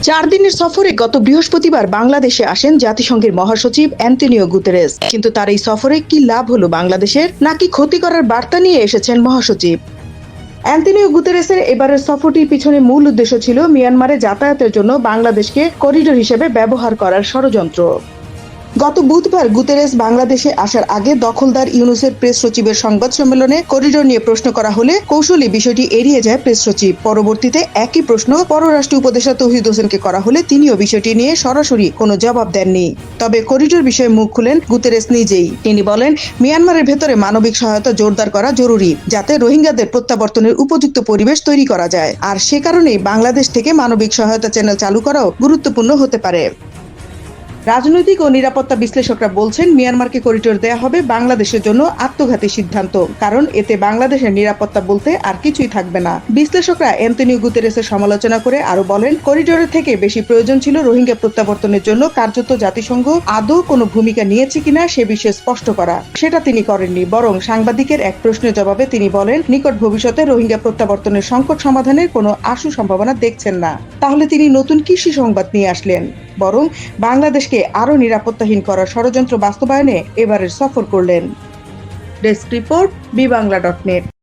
4 দিনের সফরে গত বৃহস্পতিবার বাংলাদেশে আসেন জাতিসংঘের মহাসচিব অ্যান্টোনিও গুতেরেস। কিন্তু তার এই সফরে কি লাভ হলো বাংলাদেশের, নাকি ক্ষতি করার বার্তা নিয়ে এসেছেন মহাসচিব? অ্যান্টোনিও গুতেরেসের এবারের সফরটির পিছনে মূল উদ্দেশ্য ছিল মিয়ানমারে যাতায়াতের জন্য বাংলাদেশকে করিডোর হিসেবে ব্যবহার করার ষড়যন্ত্র। গত বুধবার গুতেরেস বাংলাদেশে আসার আগে দখলদার ইউনূসের প্রেস সচিবের সংবাদ সম্মেলনে করিডোর নিয়ে প্রশ্ন করা হলে কৌশলী বিষয়টি এড়িয়ে যায় প্রেস সচিব। পরবর্তীতে একই প্রশ্ন পররাষ্ট্র উপদেষ্টা তৌহিদ হোসেনকে করা হলে তিনিও বিষয়টি নিয়ে সরাসরি কোনো জবাব দেননি। তবে করিডোর বিষয়ে মুখ খুলেন গুতেরেস নিজেই। তিনি বলেন, মিয়ানমারের ভেতরে মানবিক সহায়তা জোরদার করা জরুরি, যাতে রোহিঙ্গাদের প্রত্যাবর্তনের উপযুক্ত পরিবেশ তৈরি করা যায়। আর সে কারণেই বাংলাদেশ থেকে মানবিক সহায়তা চ্যানেল চালু করাও গুরুত্বপূর্ণ হতে পারে। রাজনৈতিক ও নিরাপত্তা বিশ্লেষকরা বলছেন, মিয়ানমারকে করিডোর দেয়া হবে বাংলাদেশের জন্য আত্মঘাতী সিদ্ধান্ত, কারণ এতে বাংলাদেশের নিরাপত্তা বলতে আর কিছুই থাকবে না। বিশ্লেষকরা অ্যান্টোনিও গুতেরেসের সমালোচনা করে আরো বলেন, করিডোরের থেকে বেশি প্রয়োজন ছিল রোহিঙ্গা প্রত্যাবর্তনের জন্য কার্যত জাতিসংঘ আদৌ কোনো ভূমিকা নিয়েছে কিনা সে বিষয়ে স্পষ্ট করা। সেটা তিনি করেননি, বরং সাংবাদিকের এক প্রশ্নের জবাবে তিনি বলেন, নিকট ভবিষ্যতে রোহিঙ্গা প্রত্যাবর্তনের সংকট সমাধানের কোনো আশু সম্ভাবনা দেখছেন না। তাহলে তিনি নতুন কৃষি সংবাদ নিয়ে আসলেন, বরং বাংলাদেশকে আরো নিরাপত্তাহীন করার ষড়যন্ত্র বাস্তবায়নে এবারের সফর করলেন। Desk report, বিবাংলা.net।